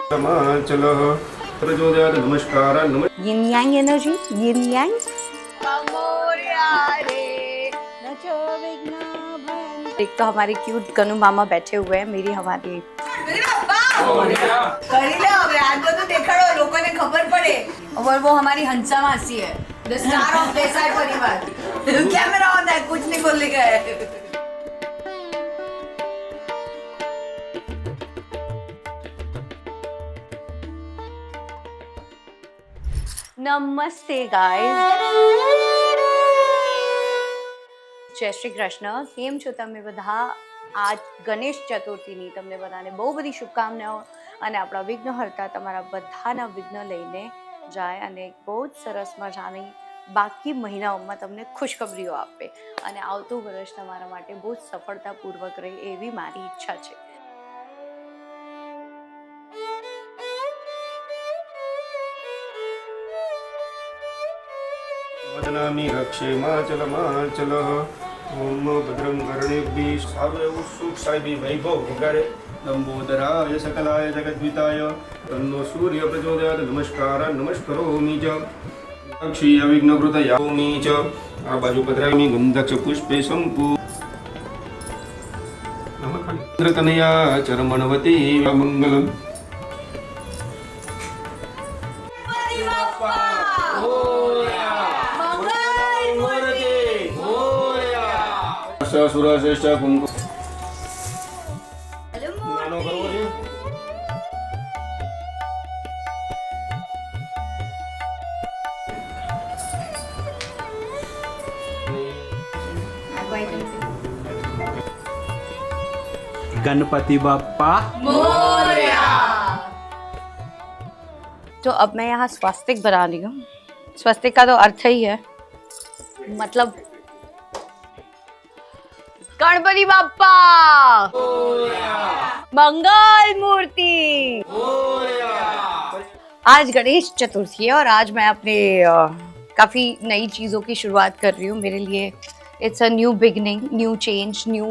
चलो प्रचोदयात् नमस्कार Yin yang energy, yin yang. Morya रे नचो विघ्न भयं। एक तो हमारे क्यूट गनु मामा बैठे हुए हैं मेरी हमारी કરી લે હવે આગળ તો દેખાડો લોકોને ખબર પડે और वो हमारी हंसा मासी है द स्टार ऑफ देसाई परिवार कैमरा ऑन है कुछ नहीं बोलने का है નમસ્તે ગાઈઝ જય શ્રી કૃષ્ણ કેમ છો તમે બધા આજ ગણેશ ચતુર્થીની તમને બધાને બહુ બધી શુભકામનાઓ અને આપણા વિઘ્નહર્તા તમારા બધાના વિઘ્ન લઈને જાય અને બહુ જ સરસ મજાની બાકી મહિનાઓમાં તમને ખુશખબરીઓ આપે અને આવતું વર્ષ તમારા માટે બહુ જ સફળતાપૂર્વક રહે એવી મારી ઈચ્છા છે. वदनामि रक्षेमाचलमाचलः ओम भद्रं कर्णेभिः सार्वं सुख साई वैभव वगारे लंबोदराय सकलाय जगद्विताय तन्नो सूर्य प्रचोदयात् नमस्कार नमस्करोमि च अक्षीय विघ्नकृतयामि च आ बाजू पधरामि गंधक्ष पुष्पे संपू नमः चरमणवती मंगलम् सुरश्रेष्ठ कुंकु नानो करवो छे गणपति बाप्पा तो अब मैं यहाँ स्वास्तिक बना रही हूँ. स्वास्तिक का तो अर्थ ही है मतलब गणपति बाप्पा मंगल मूर्ति. आज गणेश चतुर्थी है और आज मैं अपने काफी नई चीजों की शुरुआत कर रही हूँ. मेरे लिए it's a new beginning, new change, new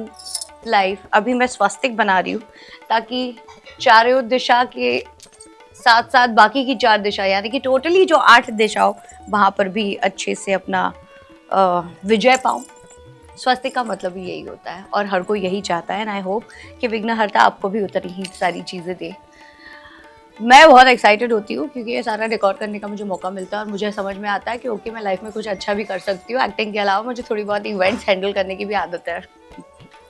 life. अभी मैं स्वास्तिक बना रही हूँ ताकि चारों दिशा के साथ साथ बाकी की 4 दिशा यानी कि टोटली जो 8 दिशाओं वहाँ पर भी अच्छे से अपना विजय पाऊँ. स्वास्थ्य का मतलब ही यही होता है और हर कोई यही चाहता है. एंड आई होप कि विघ्नहर्ता आपको भी उतनी ही सारी चीज़ें दे. मैं बहुत एक्साइटेड होती हूँ क्योंकि ये सारा रिकॉर्ड करने का मुझे मौका मिलता है और मुझे समझ में आता है कि ओके मैं लाइफ में कुछ अच्छा भी कर सकती हूँ. एक्टिंग के अलावा मुझे थोड़ी बहुत इवेंट्स हैंडल करने की भी आदत है.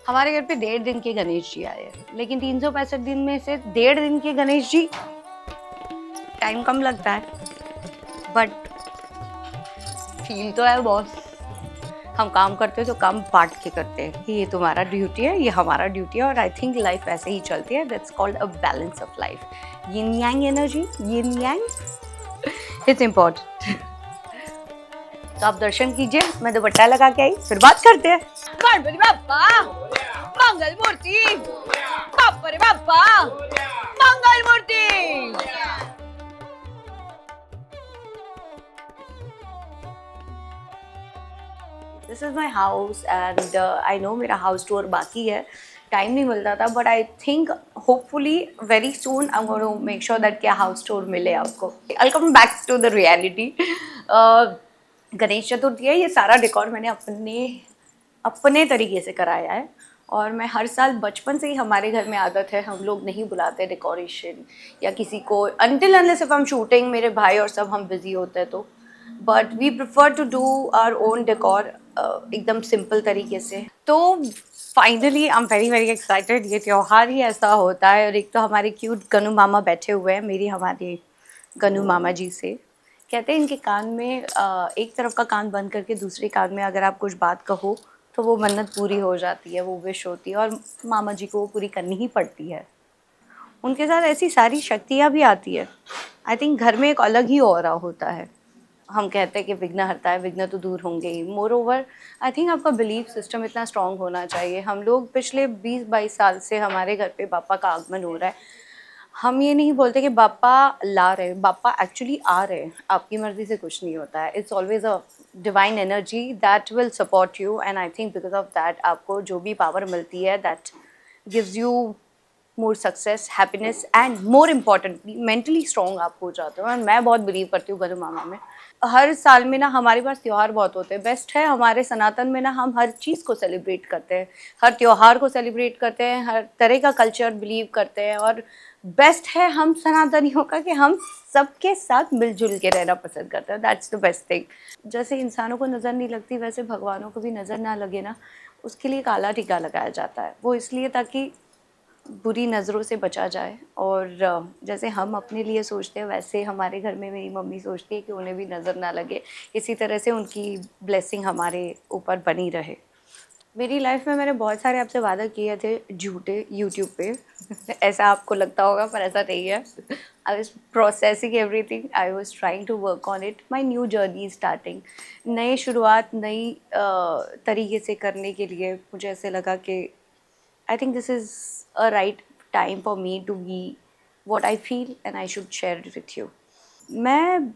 हमारे घर पे 1.5 दिन के गणेश जी आए हैं लेकिन 365 दिन में से 1.5 दिन के गणेश जी टाइम कम लगता है बट फील तो है बॉस. हम काम करते हैं तो काम बांट के करते हैं कि ये तुम्हारा ड्यूटी है, ये हमारा ड्यूटी है और आई थिंक लाइफ ऐसे ही चलती है. That's called a balance of life. Yin Yang energy, yin Yang it's important. तो आप दर्शन कीजिए, मैं दुपट्टा लगा के आई, फिर बात करते हैं. गणपति बाप्पा मंगल मूर्ति, बाप्पा रे Bappa Mangal Murti. This is my house and I know मेरा हाउस टूर बाकी है, टाइम नहीं मिलता था but I think hopefully very soon I am going to make sure that क्या हाउस टूर मिले आपको. I come back to the reality. Ganesh Chaturthi है, ये सारा डेकोर मैंने अपने तरीके से कराया है और मैं हर साल बचपन से ही हमारे घर में आदत है हम लोग नहीं बुलाते डेकोरेशन या किसी को अनटिल अनलेस इफ हम शूटिंग, मेरे भाई और सब हम बिजी होते हैं तो. But we prefer to do our own decor एकदम सिंपल तरीके से. तो finally I am very very excited. ये त्यौहार ही ऐसा होता है और एक तो हमारे क्यूट गनु मामा बैठे हुए हैं मेरी हमारे गनु मामा जी से. कहते हैं इनके कान में एक तरफ का कान बंद करके दूसरे कान में अगर आप कुछ बात कहो तो वो मन्नत पूरी हो जाती है, वो विश होती है और मामा जी को वो पूरी करनी ही पड़ती है. उनके साथ ऐसी सारी शक्तियाँ भी आती है. आई थिंक घर में एक अलग ही ऑरा होता है. हम कहते हैं कि विघ्न हरता है, विघ्न तो दूर होंगे ही. मोर ओवर आई थिंक आपका बिलीफ सिस्टम इतना स्ट्रांग होना चाहिए. हम लोग पिछले 20-22 साल से हमारे घर पे बापा का आगमन हो रहा है. हम ये नहीं बोलते कि बापा ला रहे हैं, बापा एक्चुअली आ रहे हैं. आपकी मर्जी से कुछ नहीं होता है. It's always a divine energy that will support you and I think because of that आपको जो भी पावर मिलती है that gives you more success, happiness and more importantly mentally strong आप हो जाते हो। और मैं बहुत बिलीव करती हूँ गरु मामा में। हर साल में ना हमारे पास त्यौहार बहुत होते हैं। बेस्ट है हमारे सनातन में ना हम हर चीज़ को सेलिब्रेट करते हैं, हर त्यौहार को सेलिब्रेट करते हैं, हर तरह का कल्चर बिलीव करते हैं। और बेस्ट है हम सनातनियों का कि हम सबके साथ मिलजुल के रहना पसंद करते हैं। That's the best thing. जैसे इंसानों को नज़र नहीं लगती वैसे भगवानों को भी नज़र ना लगे ना, उसके लिए काला टीका लगाया जाता है। वो इसलिए ताकि बुरी नज़रों से बचा जाए। और जैसे हम अपने लिए सोचते हैं वैसे हमारे घर में मेरी मम्मी सोचती है कि उन्हें भी नज़र ना लगे, इसी तरह से उनकी ब्लेसिंग हमारे ऊपर बनी रहे। मेरी लाइफ में मैंने बहुत सारे आपसे वादा किए थे झूठे यूट्यूब पे ऐसा आपको लगता होगा पर ऐसा नहीं है। I was processing everything, I was trying to work on it. My new journey starting, नई शुरुआत नई तरीके से करने के लिए मुझे ऐसे लगा कि I think this is a right time for me to be what I feel and I should share it with you. मैं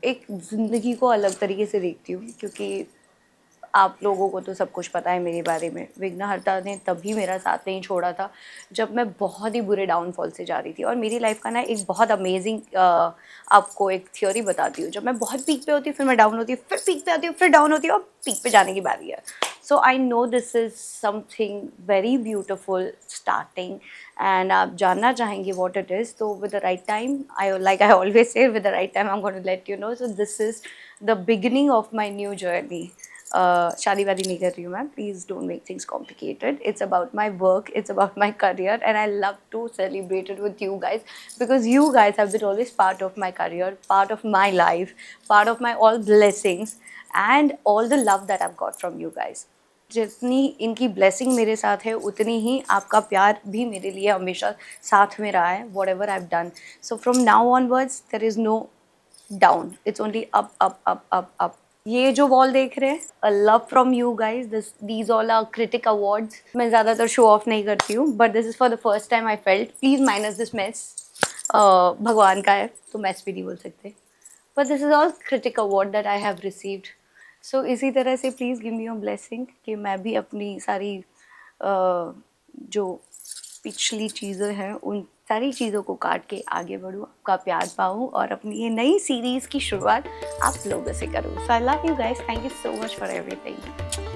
एक ज़िंदगी को अलग तरीके से देखती हूँ क्योंकि आप लोगों को तो सब कुछ पता है मेरे बारे में। विघ्नहर्ता ने तभी मेरा साथ नहीं छोड़ा था जब मैं बहुत ही बुरे डाउनफॉल से जा रही थी। और मेरी लाइफ का ना एक बहुत अमेजिंग आपको एक थ्योरी बताती हूँ। जब मैं बहुत पीक पे होती हूँ फिर मैं डाउन होती हूँ, फिर पीक पे आती हूँ, फिर डाउन होती हूँ और पीक पे जाने की बारी है। So I know this is something very beautiful starting and आप जानना चाहेंगे वॉट इट इज़। तो with the right time I always say with the right time I am going to let you know. So this is the beginning of my new journey. शादी वादी नहीं कर रही हूँ मैं, please don't make things complicated. It's about my work, it's about my career and I love to celebrate it with you guys because you guys have been always part of my career, part of my life, part of my all blessings and all the love that I've got from you guys. जितनी इनकी blessing मेरे साथ है उतनी ही आपका प्यार भी मेरे लिए हमेशा साथ में रहा है whatever I've done. So from now onwards there is no down, it's only up up up up up. ये जो वॉल देख रहे हैं a love from you guys, these all are critic awards. मैं ज़्यादातर शो ऑफ नहीं करती हूँ but this is for the first time I felt, please minus this mess. भगवान का है तो मैस भी नहीं बोल सकते, but this is all critic award that I have received. So इसी तरह से please give me your blessing कि मैं भी अपनी सारी जो पिछली चीज़ें हैं उन सारी चीज़ों को काट के आगे बढ़ूँ, आपका प्यार पाऊँ और अपनी ये नई सीरीज़ की शुरुआत आप लोगों से करूँ। So I love you guys, thank you so much for everything.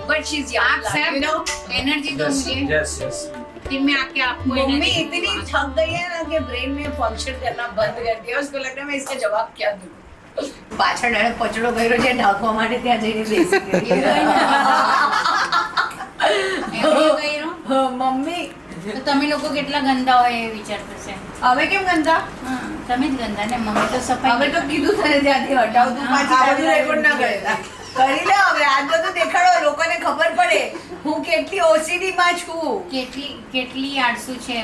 But she's young, आप सब you know. एनर्जी दो मुझे यस यस फिर मैं आके आपको मम्मी एनर्जी इतनी थक गई है ना कि ब्रेन में फंक्शन करना बंद कर दिया। उसको लग रहा है मैं इसका जवाब क्या दूं। પાછળ પચડો કર્યો છે ઢાંકવા માટે ત્યાં જઈને બેસી ગઈ મમ્મી તો તમે લોકો કેટલા ગંદા હોય એ વિચાર કરશે હવે કેમ ગંદા હા તમે જ ગંદા ને મમ્મી તો સફાઈ હવે તો કીધું તને ત્યાંથી હટાવ તું પાછી આ બધું રેકોર્ડ ના કરતા કરી લે હવે આજ બધું દેખાડો લોકોને ખબર પડે હું કેટલી ઓસીડી માં છું કેટલી કેટલી આળસુ છે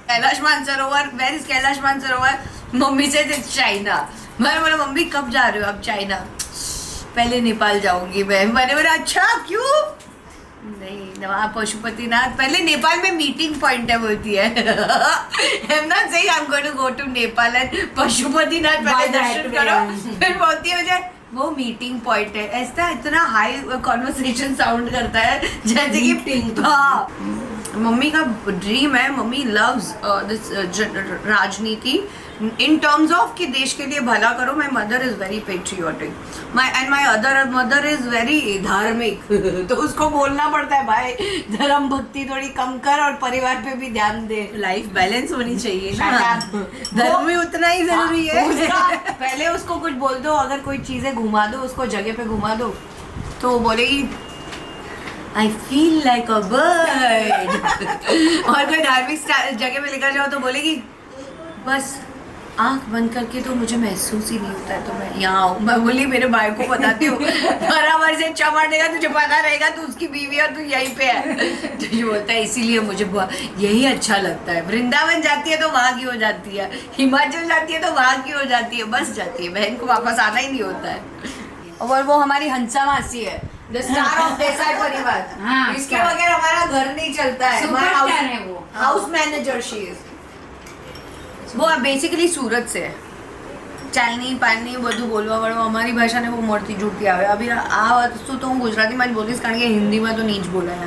Kailash Mansarovar, where is Kailash Mansarovar? Mummy से चाइना। मैंने बोला मम्मी कब जा रहे हो आप चाइना? पहले नेपाल जाऊंगी मैं। मैंने बोला अच्छा क्यों? नहीं वहाँ पशुपतिनाथ, पहले नेपाल में मीटिंग पॉइंट है बोलती है। I'm not saying I'm going to go to Nepal and Pashupatinath पहले दर्शन करो फिर बोलती है मुझे वो मीटिंग पॉइंट है। ऐसा इतना हाई कॉन्वर्सेशन साउंड करता है जैसे कि हाँ मम्मी का ड्रीम है। मम्मी लव्स दिस राजनीति इन टर्म्स ऑफ कि देश के लिए भला करो। My mother is very patriotic, my other mother is very धार्मिक तो उसको बोलना पड़ता है भाई धर्म भक्ति थोड़ी कम कर और परिवार पे भी ध्यान दे। लाइफ बैलेंस होनी चाहिए ना, धर्म भी उतना ही जरूरी है। पहले उसको कुछ बोल दो, अगर कोई चीजें घुमा दो उसको जगह पे घुमा दो तो वो बोलेगी I feel like a bird। और कोई धार्मिक जगह पे लेकर जाओ तो बोलेगी बस आंख बंद करके तो मुझे महसूस ही नहीं होता है तो मैं यहाँ हूँ। मैं बोली मेरे भाई को बताती हूँ बराबर से चमाटेगा तुझे पता रहेगा तू उसकी बीवी और तू यहीं पे है। तो ये बोलता है इसीलिए मुझे यही अच्छा लगता है। वृंदावन जाती है तो वहाँ की हो जाती है, हिमाचल जाती है तो वहाँ की हो जाती है, बस जाती है, बहन को वापस आना ही नहीं होता है। और वो हमारी हंसा मासी है, द स्टार ऑफ देसाई परिवार. हाँ, इसके star. बगैर हमारा घर नहीं चलता है. सुपरस्टार है वो. House manager she is. वो બેસિકલી સુરત છે. ચાલની પાલની બધું બોલવા વાળું અમારી ભાષાને બહુ મળતી જુડતી આવે. અભી આ વસ્તુ તો હું ગુજરાતીમાં જ બોલીશ કારણ કે હિન્દીમાં તો નહીં જ બોલાય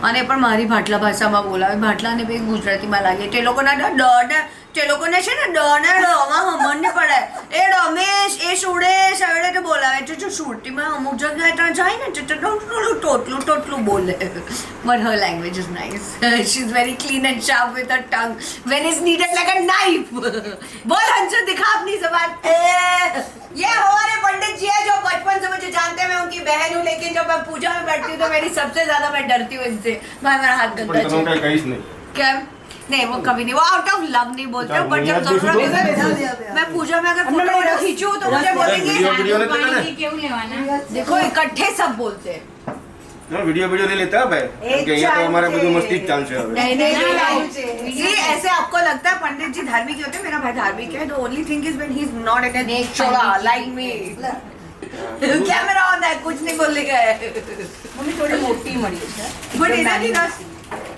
અને પણ મારી ભાટલા ભાષામાં બોલાવે. ભાટલાને બી ગુજરાતીમાં લાગે. તે લોકોના તે લોકોને છે ને ડ ને ડમાં હમણ નહીં પડે. એ રમેશ એ સુરેશ આવી રીતે બોલાવે છે. જો સુરતીમાં અમુક જગ્યાએ ત્યાં જાય ને તો ટોટલું બોલે. But her language is nice. She is very clean and sharp with her tongue when is needed like a knife. बोल हंसर दिखा अपनी जबान. ये हमारे पंडित जी है जो बचपन से मुझे जानते हैं. मैं उनकी बहन हूँ लेकिन जब मैं पूजा में बैठती हूँ तो मेरी सबसे ज्यादा मैं डरती हूँ इनसे. मैं मेरा हाथ પણ गंदा તમે है. કઈ કહીશ નહીં. क्या नहीं वो कभी नहीं. वो आउट ऑफ लव नहीं बोलते क्या बट जब बुनियाद जरूरत देखो है मैं पूजा में अगर फोटो खींचूं तो मुझे बोलेंगे वीडियो ने પાણી देखा થી કેવું લેવાના? देखो इकट्ठे सब बोलते हैं. વિડીયો નહીં લેતા ભાઈ કેમ કે અહીંયા તો અમારે બધું મસ્તી જ ચાલશે હવે. नहीं See, ऐसे आपको लगता है पंडित जी धार्मिक होते हैं. मेरा भाई धार्मिक है. The only thing is when he is not in a छोड़ा लाइक मी. कैमरा ऑन है कुछ नहीं बोलने का है. મમ્મી થોડી મોટી મળી છે बट इधर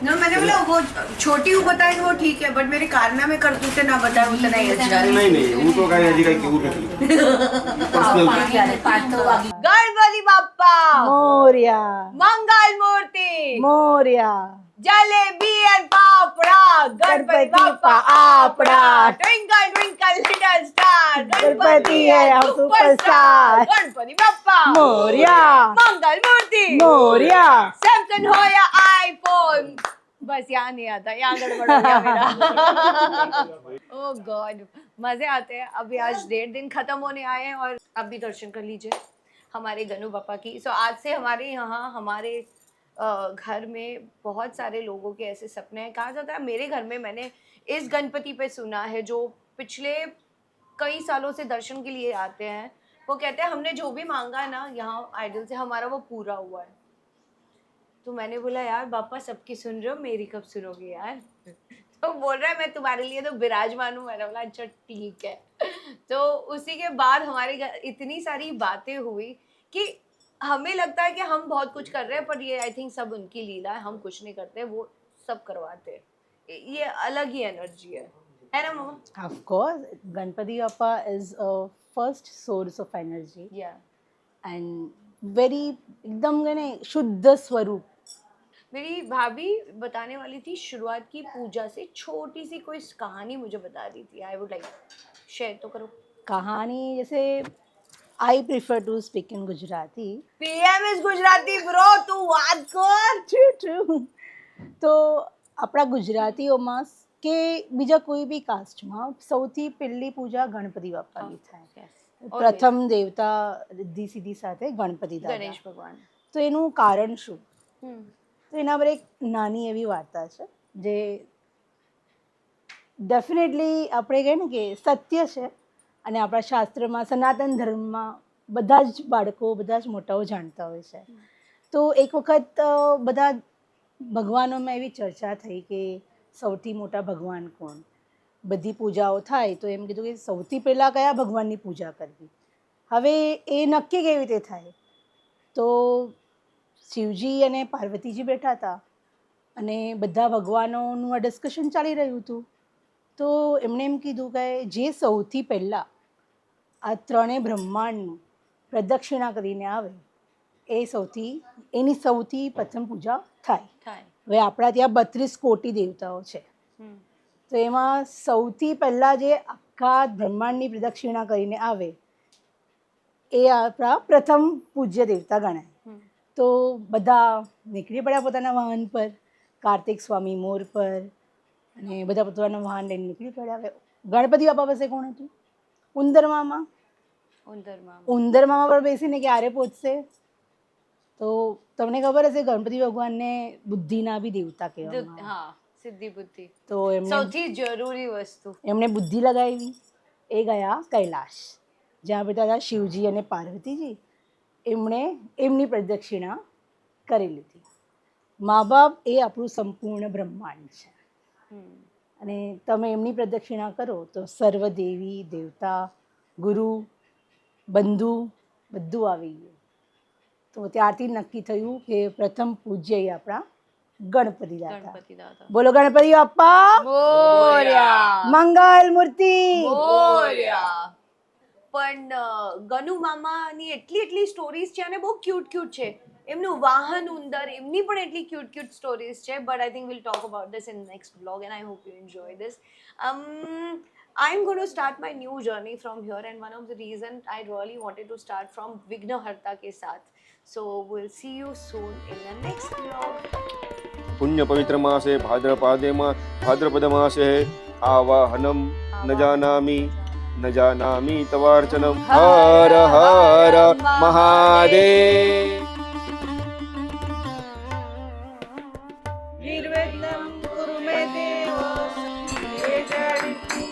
नो मैंने बोला वो छोटी हूँ बताए तो वो ठीक है बट मेरे कारनामे में करतूते थे ना बताए वो तो नहीं अच्छा. નહીં હું તો કાંઈ હજી કાંઈ કેવું નથી. પર્સનલ गणपति बाप्पा મોર્યા मंगल मूर्ति મોર્યા जलेबी एंड पापड़ा गणपति बाप्पा आपड़ा twinkle twinkle little star Ganpati है हम सुपरस्टार. गणपति बाप्पा મોર્યા मंगल मूर्ति મોર્યા सैमसंग हो या आईफोन. बस यहाँ नहीं आता. यहाँ गड़बड़ हो गया मेरा. ओह गॉड मजे आते हैं. अभी आज 1.5 दिन खत्म होने आए हैं और अब भी दर्शन कर लीजिए हमारे गनु बापा की. सो आज से हमारे यहाँ हमारे घर में बहुत सारे लोगों के ऐसे सपने हैं. कहा जाता है मेरे घर में मैंने इस गणपति पे सुना है जो पिछले कई सालों से दर्शन के लिए आते हैं. वो कहते हैं हमने जो भी मांगा है ना यहाँ आइडल से हमारा वो पूरा हुआ है. तो मैंने बोला यार बापा सबकी सुन रहे हो मेरी कब सुनोगे यार. तो बोल रहा है मैं तुम्हारे लिए तो विराजमान हूँ. मैंने बोला अच्छा ठीक है. तो उसी के बाद हमारे घर इतनी सारी बातें हुई कि हमें लगता है कि हम बहुत कुछ कर रहे हैं पर ये आई थिंक सब उनकी लीला है. हम कुछ नहीं करते वो सब करवाते हैं. ये अलग ही एनर्जी है ना मम्मा. Of course, Ganpati Bappa is a first source of energy या and very एकदम कहने शुद्ध स्वरूप. मेरी भाभी बताने वाली थी शुरुआत की पूजा से छोटी सी कोई कहानी मुझे बता रही थी. आई वुड लाइक शेयर तो करो. कहानी जैसे I prefer to speak in Gujarati. PM is Gujarati bro तू बात कर. True true. તો આપણા ગુજરાતીઓમાં કે બીજા કોઈ બી કાસ્ટમાં સૌથી પહેલી પૂજા ગણપતિ બાપાની થાય. પ્રથમ દેવતા રિદ્ધિ સિદ્ધિ સાથે ગણપતિ દાદા. ગણેશ ભગવાન. તો એનું કારણ શું? તો એના પર એક નાની એવી વાર્તા છે જે ડેફિનેટલી આપણે કહીએ ને કે સત્ય છે અને આપણા શાસ્ત્રમાં સનાતન ધર્મમાં બધા જ બાળકો બધા જ મોટાઓ જાણતા હોય છે. તો એક વખત બધા ભગવાનોમાં એવી ચર્ચા થઈ કે સૌથી મોટા ભગવાન કોણ. બધી પૂજાઓ થાય તો એમ કીધું કે સૌથી પહેલાં કયા ભગવાનની પૂજા કરવી. હવે એ નક્કી કેવી રીતે થાય? તો શિવજી અને પાર્વતીજી બેઠા હતા અને બધા ભગવાનોનું આ ડિસ્કશન ચાલી રહ્યું હતું. તો એમણે એમ કીધું કે જે સૌથી પહેલાં આ ત્રણેય બ્રહ્માંડનું પ્રદક્ષિણા કરીને આવે એની સૌથી પ્રથમ પૂજા થાય. હવે આપણા ત્યાં 32 કોટી દેવતાઓ છે તો એમાં સૌથી પહેલાં જે આખા બ્રહ્માંડની પ્રદક્ષિણા કરીને આવે એ આપણા પ્રથમ પૂજ્ય દેવતા ગણાય. તો બધા નીકળી પડ્યા પોતાના વાહન પર. કાર્તિક સ્વામી મોર પર અને બધા પોતાના વાહન લઈને નીકળી પડ્યા. હવે ગણપતિ બાપા પાસે કોણ હતું? ઉંદર મામા. ઉંદર મામા પર બેસીને ક્યારે પહોંચશે? તો તમને ખબર હશે ગણપતિ ભગવાનને બુદ્ધિના બી દેવતા કહેવામાં. हाँ सिद्धि बुद्धि તો એમને સૌથી જરૂરી વસ્તુ. એમણે બુદ્ધિ લગાવી. એ ગયા કૈલાશ જ્યાં બેઠા હતા શિવજી અને પાર્વતીજી. એમણે એમની પ્રદક્ષિણા કરી લીધી. મા બાપ એ આપણું સંપૂર્ણ બ્રહ્માંડ છે અને તમે એમની પ્રદક્ષિણા કરો તો સર્વ દેવી દેવતા ગુરુ બંધુ બધું આવી ગયું. તો ત્યારથી નક્કી થયું કે પ્રથમ પૂજ્ય એ આપણા ગણપતિ દાદા. ગણપતિ દાદા બોલો ગણપતિ બાપ્પા બોલ્યા મંગલ મૂર્તિ. બોલ્યા. પણ ગનુ મામાની એટલી સ્ટોરીઝ છે અને બહુ ક્યુટ છે. એમનું વાહન ઉંદર એમની પણ એટલી ક્યુટ સ્ટોરીઝ છે. But I think will talk about this in next blog and I hope you enjoy this. I'm going to start my new journey from here, and one of the reasons I really wanted to start from Vignaharta ke saath. So we'll see you soon in the next vlog. પુણ્ય પવિત્ર માસે ભાદ્રપદ માસે આવાહનમ ન જાનામી તવાર્ચનમ. હર હર મહાદેવ. નિર્વેદનમ કુરુ મે દેવ એ જડિતિ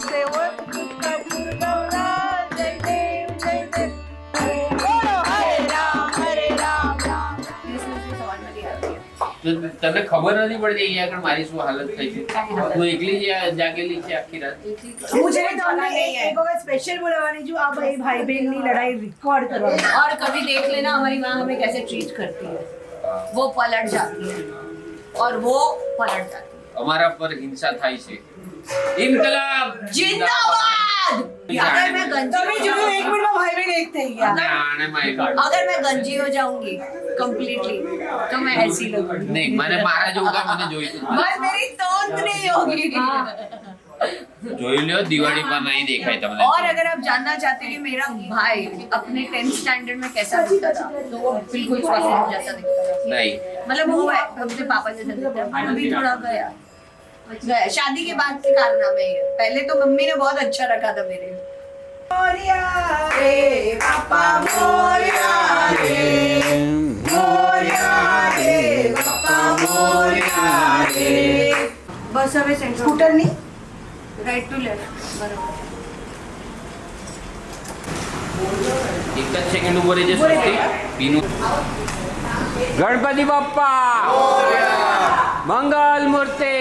સેવક પુત્ર પુરગૌરા. જય દેવ જય દેવ. બોલો હરે રામ રામ. તને ખબર નથી પડતી અહીંયા આગળ મારી શું હાલત થઈ છે. હું એકલી જ જાગેલી છે આખી રાત. मुझे તમને એક વખત સ્પેશિયલ બોલાવવાની છું. આ ભાઈ બહેન ની લડાઈ રેકોર્ડ કરવાની. और कभी देख लेना हमारी माँ हमें कैसे ट्रीट करती है. वो पलट जाती है और वो पलट जाती है. અમારા પર હિંસા થાય છે. ઇન્કલાબ जिंदाबाद. अगर मैं गंजी તમે જોયું 1 મિનિટમાં ભાઈ બહેન એક થઈ ગયા. આને માય કાઢ. अगर मैं गंजी हो जाऊंगी कंप्लीटली तो मैं ऐसी लगूंगी. નહીં મને મારા જેવું તો મને જોઈતું જ बस मेरी तोंद नहीं होगी. નથી. જોઈ લ્યો દિવાળી પર નહીં દેખાય તમને. और अगर आप जानना चाहते हैं कि मेरा भाई अपने 10th स्टैंडर्ड में कैसा दिखता था तो वो बिल्कुल स्वास्थ्य जैसा दिखता था. નહીં मतलब वो है अपने पापा जैसा दिखता है. पर अभी थोड़ा गया शादी के बाद के कारनामे है. पहले तो मम्मी ने बहुत अच्छा रखा था मेरे. મોરિયા રે બાપા મોરિયા રે મોરિયા રે બાપા મોરિયા રે. बस हमें सेंटर સ્કૂટર ની राइट टू लेफ्ट बराबर. એક જ સેકન્ડ ઉપર રહેજે સૃષ્ટિ. પીનું ગણપતિ બાપ્પા મંગલ મૂર્તિ